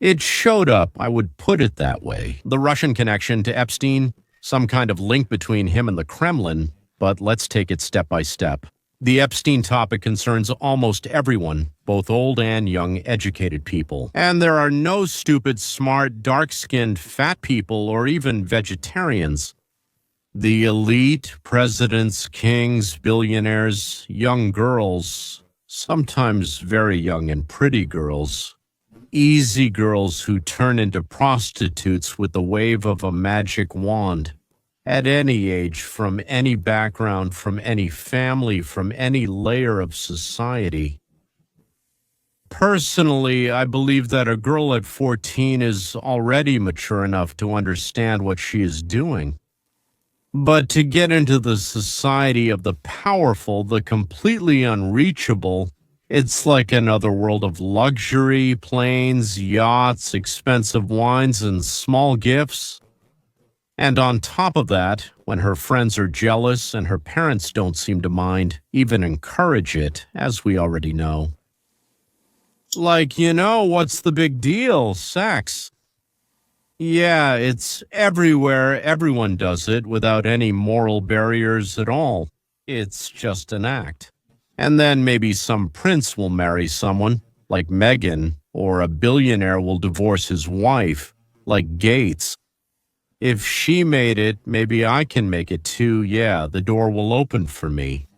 It showed up, I would put it that way. The Russian connection to Epstein, some kind of link between him and the Kremlin, but let's take it step by step. The Epstein topic concerns almost everyone, both old and young educated people. And there are no stupid, smart, dark-skinned, fat people or even vegetarians. The elite, presidents, kings, billionaires, young girls, sometimes very young and pretty girls, easy girls who turn into prostitutes with the wave of a magic wand. At any age, from any background, from any family, from any layer of society. Personally, I believe that a girl at 14 is already mature enough to understand what she is doing. But to get into the society of the powerful, the completely unreachable, it's like another world of luxury, planes, yachts, expensive wines, and small gifts. And on top of that, when her friends are jealous and her parents don't seem to mind, even encourage it, as we already know. Like, what's the big deal? Sex. Yeah, it's everywhere. Everyone does it without any moral barriers at all. It's just an act. And then maybe some prince will marry someone, like Meghan, or a billionaire will divorce his wife, like Gates. If she made it, maybe I can make it too. Yeah, the door will open for me.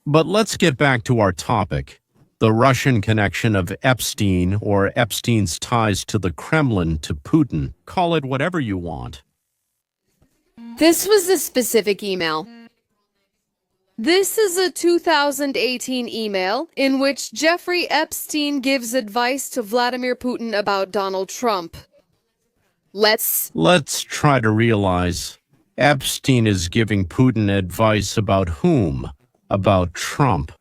But let's get back to our topic. The Russian connection of Epstein, or Epstein's ties to the Kremlin, to Putin. Call it whatever you want. This was a specific email. This is a 2018 email in which Jeffrey Epstein gives advice to Vladimir Putin about Donald Trump. Let's try to realize Epstein is giving Putin advice about whom? About Trump.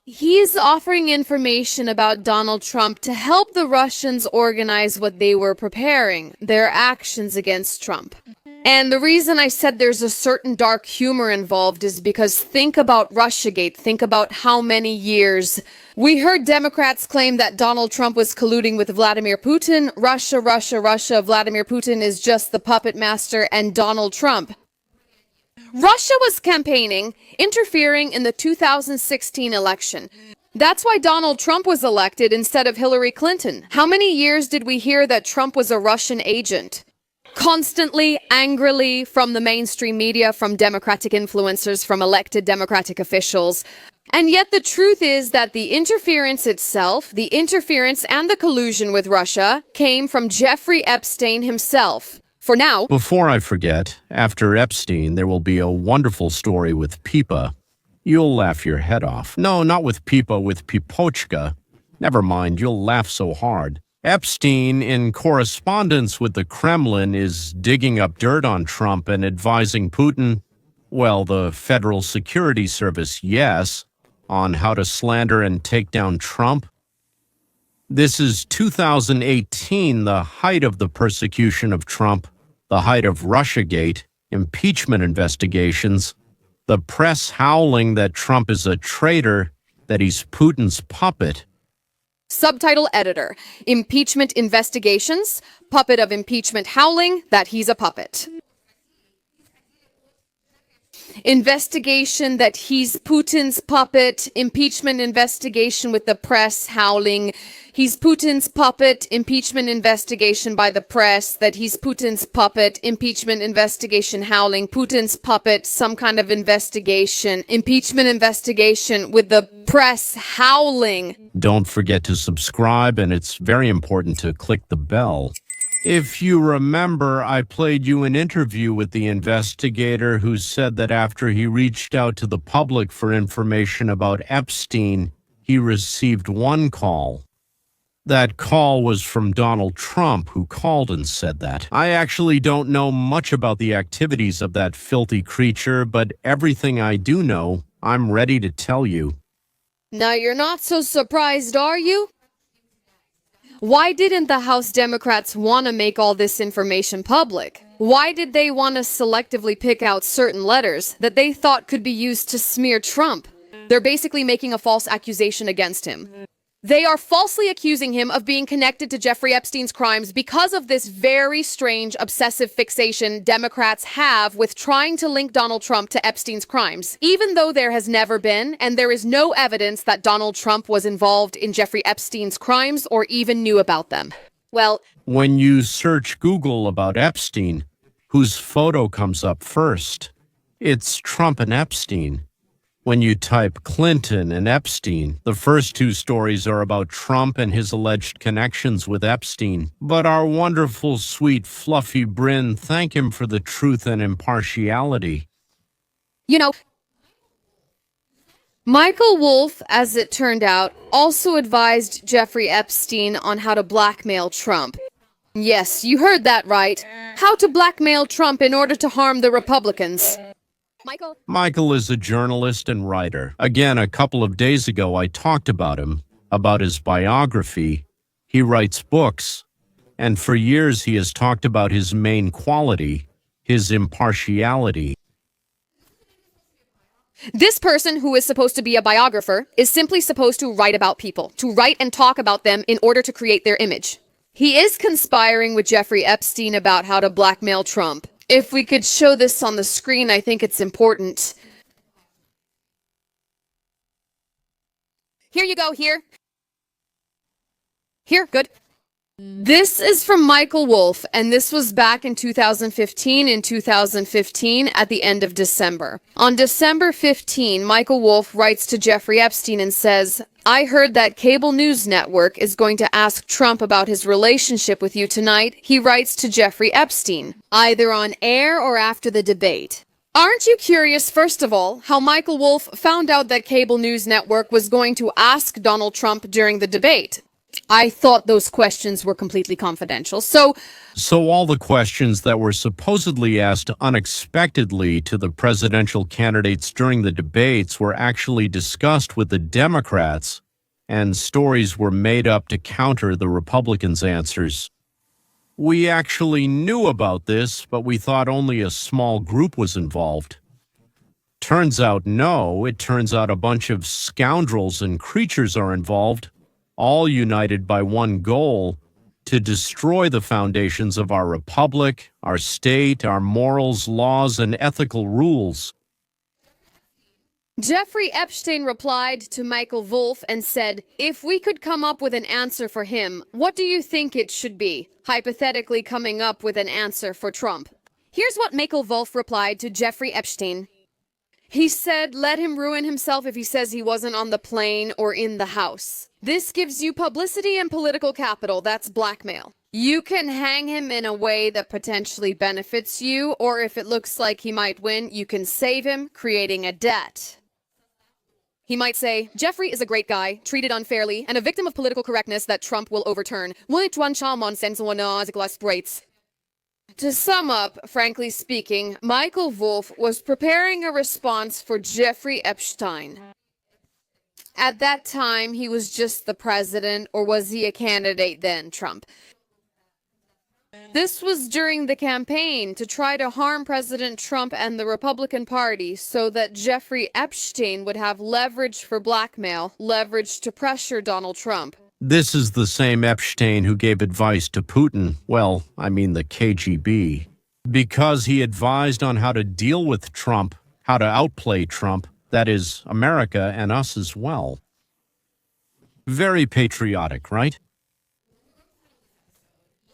He's offering information about Donald Trump to help the Russians organize what they were preparing, their actions against Trump. And the reason I said there's a certain dark humor involved is because think about Russiagate. Think about how many years we heard Democrats claim that Donald Trump was colluding with Vladimir Putin. Russia, Vladimir Putin is just the puppet master, and Donald Trump. Russia was campaigning, interfering in the 2016 election. That's why Donald Trump was elected instead of Hillary Clinton. How many years did we hear that Trump was a Russian agent? Constantly, angrily, from the mainstream media, from Democratic influencers, from elected Democratic officials. And yet the truth is that the interference itself, the interference and the collusion with Russia, came from Jeffrey Epstein himself. For now. Before I forget, after Epstein, there will be a wonderful story with Pipa. You'll laugh your head off. No, not with Pipa, with Pipochka. Never mind, you'll laugh so hard. Epstein, in correspondence with the Kremlin, is digging up dirt on Trump and advising Putin, well, the Federal Security Service, yes, on how to slander and take down Trump. This is 2018, the height of the persecution of Trump, the height of Russiagate, impeachment investigations, the press howling that Trump is a traitor, that he's Putin's puppet. Subtitle editor, impeachment investigations, puppet of impeachment howling, that he's a puppet. Investigation that he's Putin's puppet, impeachment investigation with the press howling, he's Putin's puppet, impeachment investigation by the press, that he's Putin's puppet, impeachment investigation howling, Putin's puppet, some kind of investigation, impeachment investigation with the press howling. Don't forget to subscribe, and it's very important to click the bell. If you remember, I played you an interview with the investigator who said that after he reached out to the public for information about Epstein, he received one call. That call was from Donald Trump, who called and said that. I actually don't know much about the activities of that filthy creature, but everything I do know, I'm ready to tell you. Now you're not so surprised, are you? Why didn't the House Democrats want to make all this information public? Why did they want to selectively pick out certain letters that they thought could be used to smear Trump? They're basically making a false accusation against him. They are falsely accusing him of being connected to Jeffrey Epstein's crimes because of this very strange obsessive fixation Democrats have with trying to link Donald Trump to Epstein's crimes, even though there has never been, and there is no evidence that Donald Trump was involved in Jeffrey Epstein's crimes or even knew about them. Well, When you search Google about Epstein, whose photo comes up first? It's Trump and Epstein. When you type Clinton and Epstein, the first two stories are about Trump and his alleged connections with Epstein. But our wonderful, sweet, fluffy Bryn thank him for the truth and impartiality. you know, Michael Wolff, as it turned out, also advised Jeffrey Epstein on how to blackmail Trump. Yes, you heard that right. How to blackmail Trump in order to harm the Republicans. Michael is a journalist and writer. Again, a couple of days ago, I talked about him, about his biography. He writes books, and for years he has talked about his main quality, his impartiality. This person, who is supposed to be a biographer, is simply supposed to write about people, to write and talk about them in order to create their image. He is conspiring with Jeffrey Epstein about how to blackmail Trump. If we could show this on the screen, I think it's important. Here you go, here. Here, good. This is from Michael Wolff, and this was back in 2015 at the end of December. On December 15, Michael Wolff writes to Jeffrey Epstein and says, I heard that cable news network is going to ask Trump about his relationship with you tonight. He writes to Jeffrey Epstein, either on air or after the debate. Aren't you curious, first of all, how Michael Wolff found out that cable news network was going to ask Donald Trump during the debate? I thought those questions were completely confidential. So all the questions that were supposedly asked unexpectedly to the presidential candidates during the debates were actually discussed with the Democrats, and stories were made up to counter the Republicans' answers. We actually knew about this, but we thought only a small group was involved. Turns out no, it turns out a bunch of scoundrels and creatures are involved, all united by one goal: to destroy the foundations of our republic, our state, our morals, laws, and ethical rules. Jeffrey Epstein replied to Michael Wolff and said, if we could come up with an answer for him, what do you think it should be? Hypothetically coming up with an answer for Trump. Here's what Michael Wolff replied to Jeffrey Epstein. He said, let him ruin himself if he says he wasn't on the plane or in the house. This gives you publicity and political capital. That's blackmail. You can hang him in a way that potentially benefits you, or if it looks like he might win, you can save him, creating a debt. He might say, Jeffrey is a great guy, treated unfairly, and a victim of political correctness that Trump will overturn. To sum up, frankly speaking, Michael Wolff was preparing a response for Jeffrey Epstein. At that time, he was just the president, or was he a candidate then, Trump? This was during the campaign to try to harm President Trump and the Republican Party so that Jeffrey Epstein would have leverage for blackmail, leverage to pressure Donald Trump. This is the same Epstein who gave advice to Putin, well, I mean the KGB, because he advised on how to deal with Trump, how to outplay Trump, that is, America and us as well. Very patriotic, right?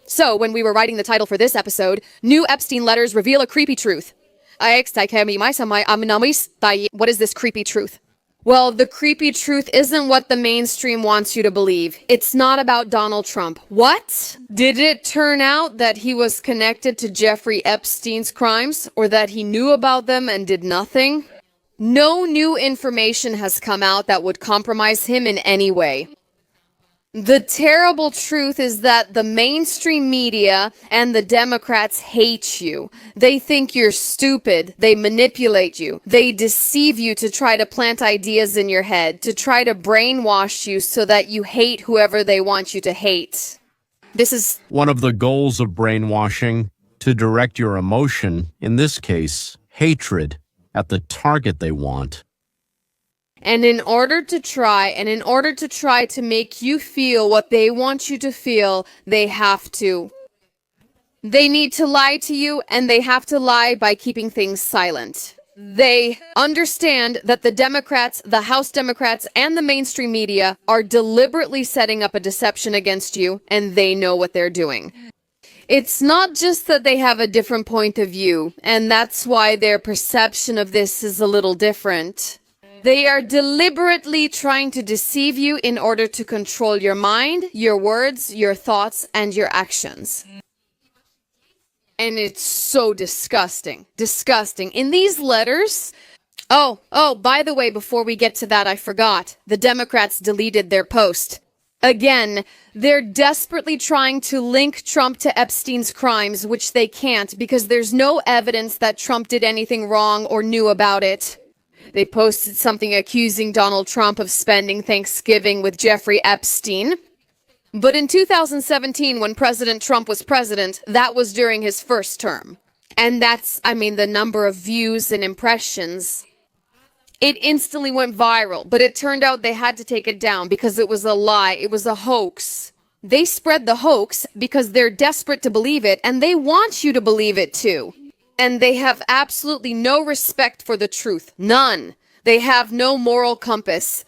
So, when we were writing the title for this episode, New Epstein Letters Reveal a Creepy Truth. What is this creepy truth? Well, the creepy truth isn't what the mainstream wants you to believe. It's not about Donald Trump. What? Did it turn out that he was connected to Jeffrey Epstein's crimes, or that he knew about them and did nothing? No new information has come out that would compromise him in any way. The terrible truth is that the mainstream media and the Democrats hate you. They think you're stupid. They manipulate you. They deceive you to try to plant ideas in your head, to try to brainwash you so that you hate whoever they want you to hate. This is one of the goals of brainwashing, to direct your emotion, in this case, hatred, at the target they want. And in order to try to make you feel what they want you to feel, they have to. They need to lie to you, and they have to lie by keeping things silent. They understand that the Democrats, the House Democrats, and the mainstream media are deliberately setting up a deception against you, and they know what they're doing. It's not just that they have a different point of view, and that's why their perception of this is a little different. They are deliberately trying to deceive you in order to control your mind, your words, your thoughts, and your actions. And it's so disgusting. Disgusting. In these letters... Oh, by the way, before we get to that, I forgot. The Democrats deleted their post. Again, they're desperately trying to link Trump to Epstein's crimes, which they can't because there's no evidence that Trump did anything wrong or knew about it. They posted something accusing Donald Trump of spending Thanksgiving with Jeffrey Epstein. But in 2017, when President Trump was president, that was during his first term. And that's, the number of views and impressions. It instantly went viral, but it turned out they had to take it down because it was a lie. It was a hoax. They spread the hoax because they're desperate to believe it, and they want you to believe it too. And they have absolutely no respect for the truth. None. They have no moral compass.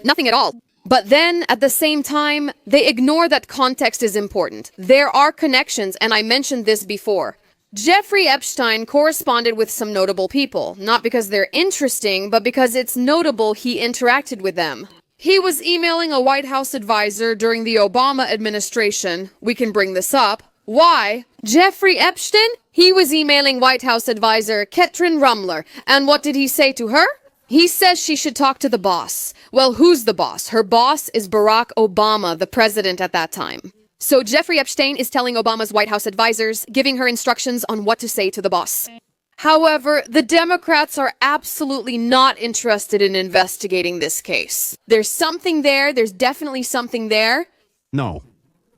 Nothing at all. But then, at the same time, they ignore that context is important. There are connections, and I mentioned this before. Jeffrey Epstein corresponded with some notable people, not because they're interesting, but because it's notable he interacted with them. He was emailing a White House advisor during the Obama administration. We can bring this up. Why? Jeffrey Epstein? He was emailing White House advisor Ketrin Rumler, and what did he say to her? He says she should talk to the boss. Well, who's the boss? Her boss is Barack Obama, the president at that time. So Jeffrey Epstein is telling Obama's White House advisors, giving her instructions on what to say to the boss. However, the Democrats are absolutely not interested in investigating this case. There's something there. There's definitely something there. No.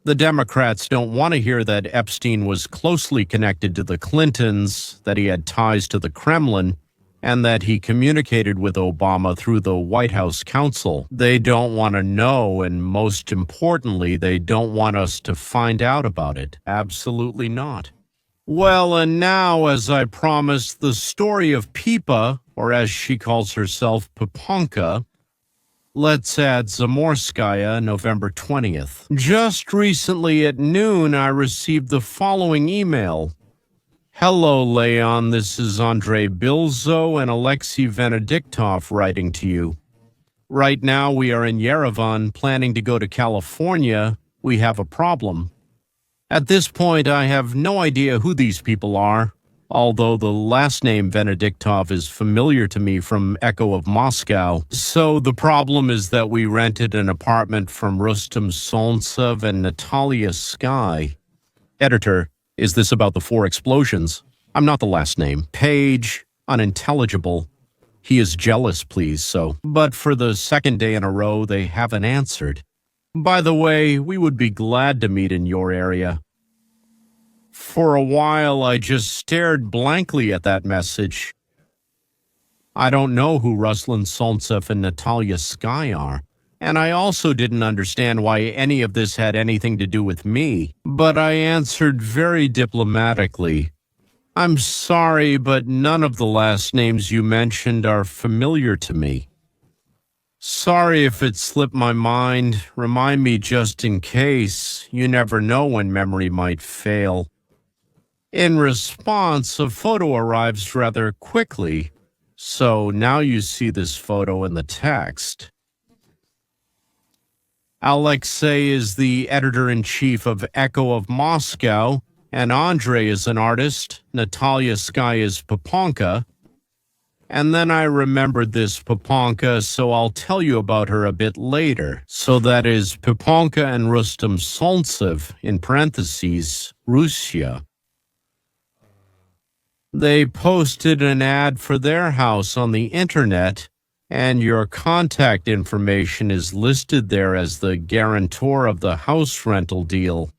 The Democrats don't want to hear that Epstein was closely connected to the Clintons, that he had ties to the Kremlin, and that he communicated with Obama through the White House counsel. They don't want to know, and most importantly, they don't want us to find out about it. Absolutely not. Well, and now, as I promised, the story of Pipa, or as she calls herself, Pipanka. Let's add Zamorskaya, November 20th. Just recently at noon, I received the following email. Hello, Leon. This is Andrei Bilzo and Alexei Venediktov writing to you. Right now, we are in Yerevan, planning to go to California. We have a problem. At this point, I have no idea who these people are, although the last name Venediktov is familiar to me from Echo of Moscow. So the problem is that we rented an apartment from Rustam Solntsev and Natalia Sky. Editor, is this about the 4 explosions? I'm not the last name. Page, unintelligible. He is jealous, please, so. But for the second day in a row, they haven't answered. By the way, we would be glad to meet in your area. For a while, I just stared blankly at that message. I don't know who Ruslan Solntsev and Natalia Sky are. And I also didn't understand why any of this had anything to do with me. But I answered very diplomatically. I'm sorry, but none of the last names you mentioned are familiar to me. Sorry if it slipped my mind. Remind me just in case. You never know when memory might fail. In response, a photo arrives rather quickly. So now you see this photo in the text. Alexei is the editor-in-chief of Echo of Moscow, and Andrei is an artist. Natalia Sky is Pipanka. And then I remembered this Pipanka, so I'll tell you about her a bit later. So that is Pipanka and Rustam Solntsev, in parentheses, Russia. They posted an ad for their house on the internet, and your contact information is listed there as the guarantor of the house rental deal.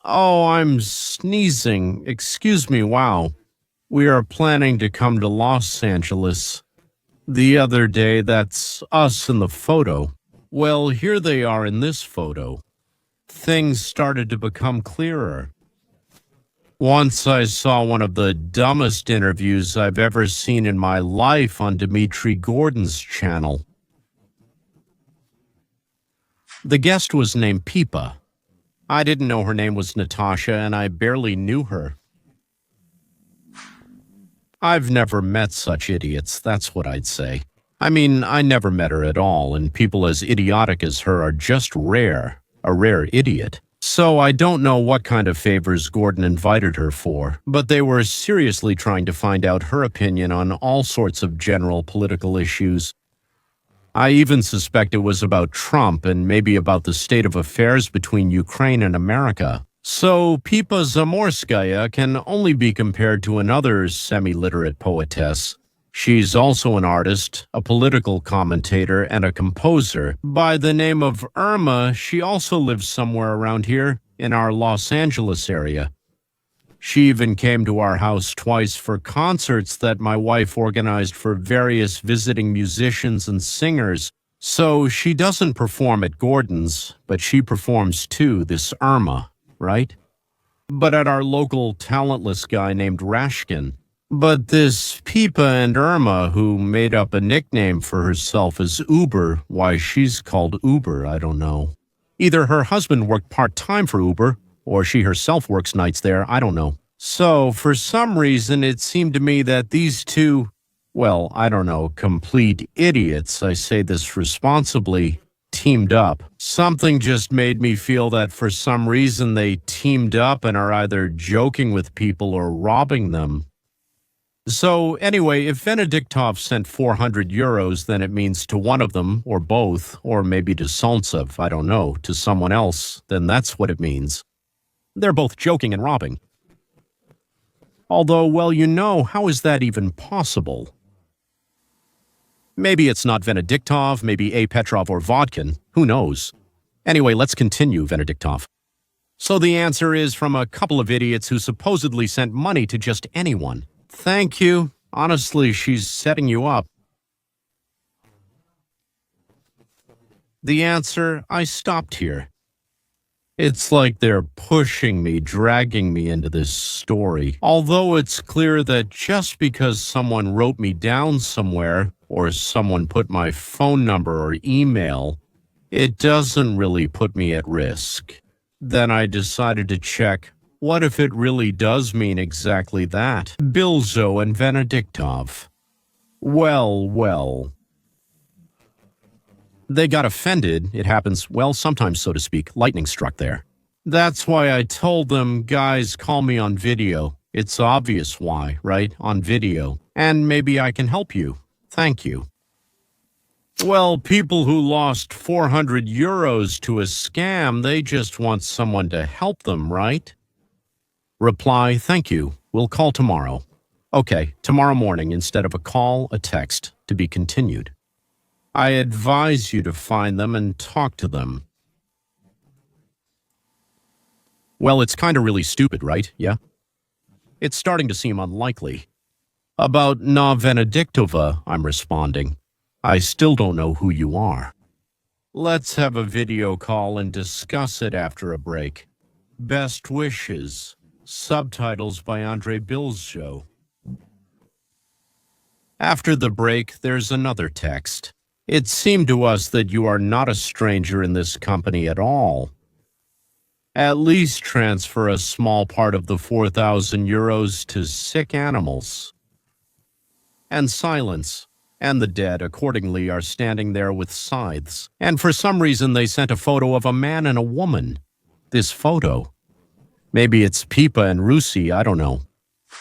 I'm sneezing. Excuse me, wow. We are planning to come to Los Angeles. The other day, that's us in the photo. Well, here they are in this photo. Things started to become clearer. Once I saw one of the dumbest interviews I've ever seen in my life on Dmitry Gordon's channel. The guest was named Pipa. I didn't know her name was Natasha, and I barely knew her. I've never met such idiots, that's what I'd say. I mean, I never met her at all, and people as idiotic as her are just rare. A rare idiot. So I don't know what kind of favors Gordon invited her for, but they were seriously trying to find out her opinion on all sorts of general political issues. I even suspect it was about Trump and maybe about the state of affairs between Ukraine and America. So Pipa Zamorskaya can only be compared to another semi-literate poetess. She's also an artist, a political commentator, and a composer. By the name of Irma, she also lives somewhere around here, in our Los Angeles area. She even came to our house twice for concerts that my wife organized for various visiting musicians and singers. So she doesn't perform at Gordon's, but she performs too, this Irma, right? But at our local talentless guy named Rashkin. But this Pipa and Irma, who made up a nickname for herself as Uber, why she's called Uber, I don't know. Either her husband worked part-time for Uber, or she herself works nights there, I don't know. So, for some reason, it seemed to me that these two, well, I don't know, complete idiots, I say this responsibly, teamed up. Something just made me feel that for some reason they teamed up and are either joking with people or robbing them. So anyway, if Venediktov sent 400 euros, then it means to one of them, or both, or maybe to Solntsev, I don't know, to someone else, then that's what it means. They're both joking and robbing. Although, well, you know, how is that even possible? Maybe it's not Venediktov, maybe A. Petrov or Vodkin, who knows? Anyway, let's continue, Venediktov. So the answer is from a couple of idiots who supposedly sent money to just anyone. Thank you. Honestly, she's setting you up. The answer, I stopped here. It's like they're pushing me, dragging me into this story. Although it's clear that just because someone wrote me down somewhere, or someone put my phone number or email, it doesn't really put me at risk. Then I decided to check, what if it really does mean exactly that? Bilzo and Venediktov. Well. They got offended. It happens, well, sometimes, so to speak. Lightning struck there. That's why I told them, guys, call me on video. It's obvious why, right? On video. And maybe I can help you. Thank you. Well, people who lost 400 euros to a scam, they just want someone to help them, right? Reply, thank you. We'll call tomorrow. Okay, tomorrow morning instead of a call, a text, to be continued. I advise you to find them and talk to them. Well, it's kind of really stupid, right? Yeah? It's starting to seem unlikely. About Na Venediktova, I'm responding. I still don't know who you are. Let's have a video call and discuss it after a break. Best wishes. Subtitles by Andrei Bilzo. After the break, there's another text. It seemed to us that you are not a stranger in this company at all. At least transfer a small part of the 4,000 euros to sick animals. And silence. And the dead, accordingly, are standing there with scythes. And for some reason, they sent a photo of a man and a woman. This photo. Maybe it's Pipa and Rusi, I don't know.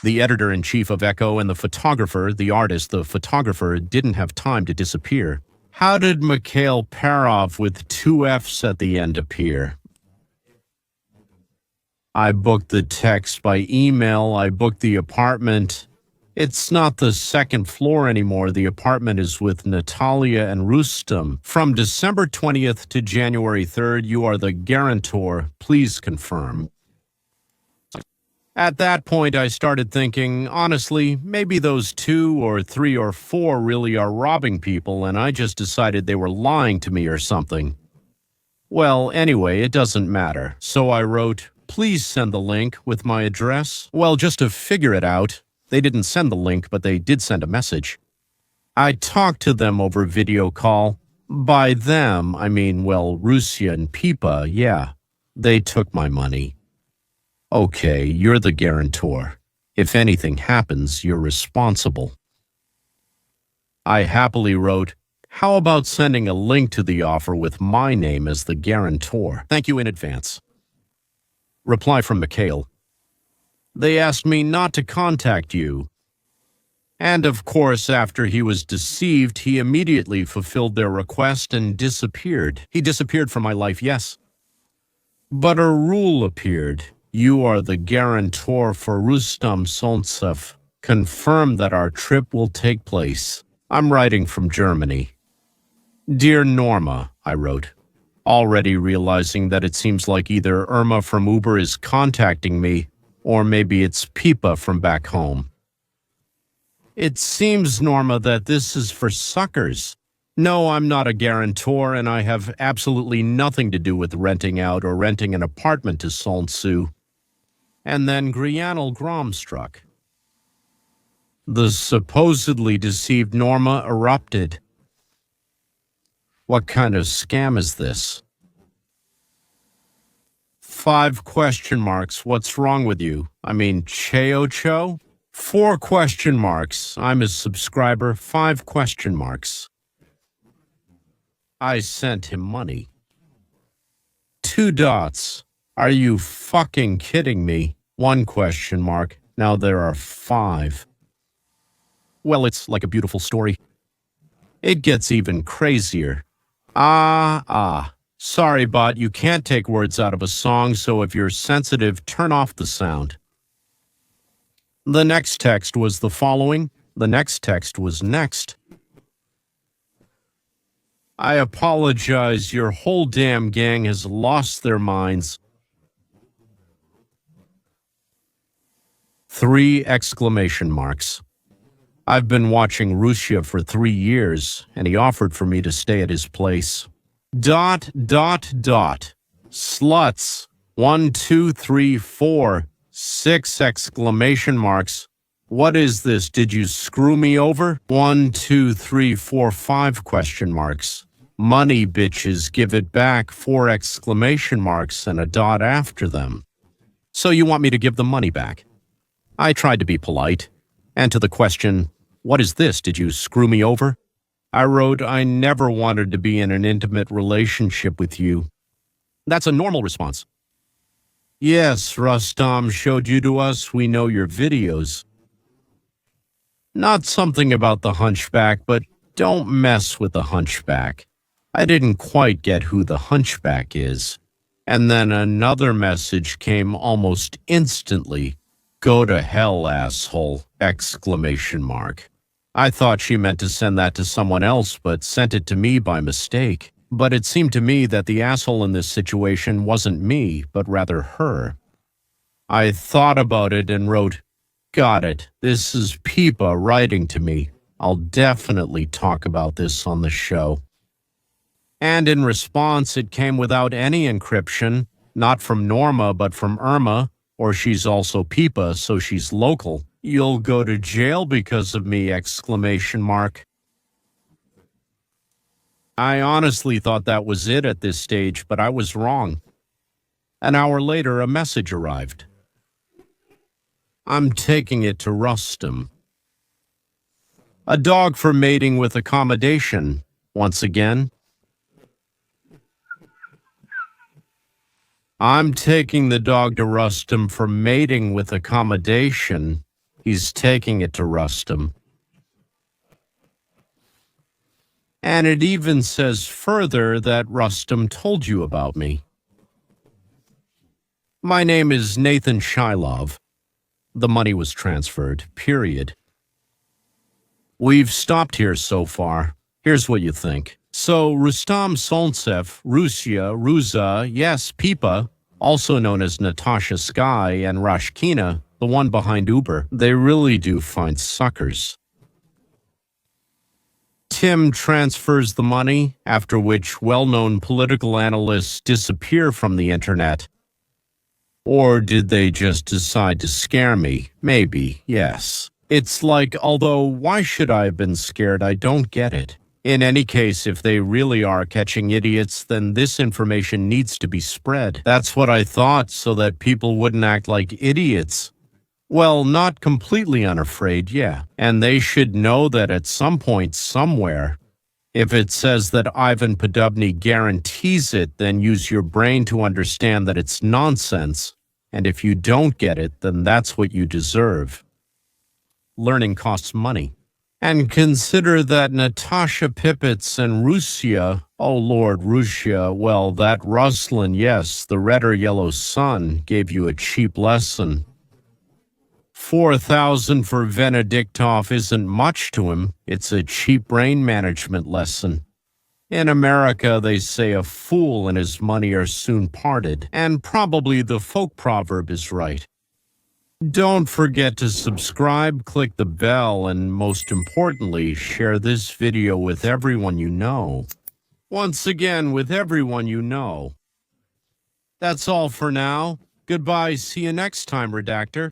The editor-in-chief of Echo and the photographer, the artist, the photographer, didn't have time to disappear. How did Mikhail Parov with 2 F's at the end appear? I booked the text by email, I booked the apartment. It's not the second floor anymore, the apartment is with Natalia and Rustam. From December 20th to January 3rd, you are the guarantor, please confirm. At that point, I started thinking, honestly, maybe those 2 or 3 or 4 really are robbing people, and I just decided they were lying to me or something. Well, anyway, it doesn't matter. So I wrote, please send the link with my address. Well, just to figure it out, they didn't send the link, but they did send a message. I talked to them over video call. By them, I mean, well, Russia and Pipa, yeah. They took my money. Okay, you're the guarantor. If anything happens, you're responsible. I happily wrote, how about sending a link to the offer with my name as the guarantor? Thank you in advance. Reply from Mikhail. They asked me not to contact you. And of course, after he was deceived, he immediately fulfilled their request and disappeared. He disappeared from my life, yes. But a rule appeared. You are the guarantor for Rustam Solntsev. Confirm that our trip will take place. I'm writing from Germany. Dear Norma, I wrote, already realizing that it seems like either Irma from Uber is contacting me, or maybe it's Pipa from back home. It seems, Norma, that this is for suckers. No, I'm not a guarantor, and I have absolutely nothing to do with renting out or renting an apartment to Solntsu. And then Grianel Grom struck. The supposedly deceived Norma erupted. What kind of scam is this? 5 question marks. What's wrong with you? I mean, Cho? 4 question marks. I'm a subscriber. 5 question marks. I sent him money. 2 dots. Are you fucking kidding me? 1 question mark. Now there are 5. Well, it's like a beautiful story. It gets even crazier. Sorry, bot, you can't take words out of a song, so if you're sensitive, turn off the sound. The next text was the following. The next text was next. I apologize, your whole damn gang has lost their minds. 3 exclamation marks. I've been watching Russia for 3 years, and he offered for me to stay at his place. ... Sluts. 1, 2, 3, 4, 6 exclamation marks. What is this? Did you screw me over? 1, 2, 3, 4, 5 question marks. Money, bitches, give it back. 4 exclamation marks and a dot after them. So you want me to give the money back? I tried to be polite. And to the question, what is this? Did you screw me over? I wrote, I never wanted to be in an intimate relationship with you. That's a normal response. Yes, Rustam showed you to us. We know your videos. Not something about the hunchback, but don't mess with the hunchback. I didn't quite get who the hunchback is. And then another message came almost instantly. Go to hell, asshole! Exclamation mark. I thought she meant to send that to someone else, but sent it to me by mistake. But it seemed to me that the asshole in this situation wasn't me, but rather her. I thought about it and wrote, got it. This is Pipa writing to me. I'll definitely talk about this on the show. And in response, it came without any encryption, not from Norma, but from Irma, or she's also Pipa, so she's local. You'll go to jail because of me! Exclamation mark. I honestly thought that was it at this stage, but I was wrong. An hour later, a message arrived. I'm taking it to Rustam. A dog for mating with accommodation. Once again. I'm taking the dog to Rustam for mating with accommodation. He's taking it to Rustam. And it even says further that Rustam told you about me. My name is Nathan Shilov. The money was transferred, period. We've stopped here so far. Here's what you think. So Rustam Solntsev, Ruza, yes, Pipa, also known as Natasha Sky and Rashkina, the one behind Uber. They really do find suckers. Tim transfers the money, after which well-known political analysts disappear from the internet. Or did they just decide to scare me? Maybe, yes. It's like, although why should I have been scared? I don't get it. In any case, if they really are catching idiots, then this information needs to be spread. That's what I thought, so that people wouldn't act like idiots. Well, not completely unafraid, yeah. And they should know that at some point, somewhere, if it says that Ivan Podubny guarantees it, then use your brain to understand that it's nonsense. And if you don't get it, then that's what you deserve. Learning costs money. And consider that Natasha Pipitz and Russia, oh Lord, Russia, well, that Ruslan, yes, the red or yellow sun, gave you a cheap lesson. 4,000 for Venediktov isn't much to him. It's a cheap brain management lesson. In America, they say a fool and his money are soon parted, and probably the folk proverb is right. Don't forget to subscribe, click the bell, and most importantly, share this video with everyone you know. Once again, with everyone you know. That's all for now. Goodbye, see you next time, Redactor.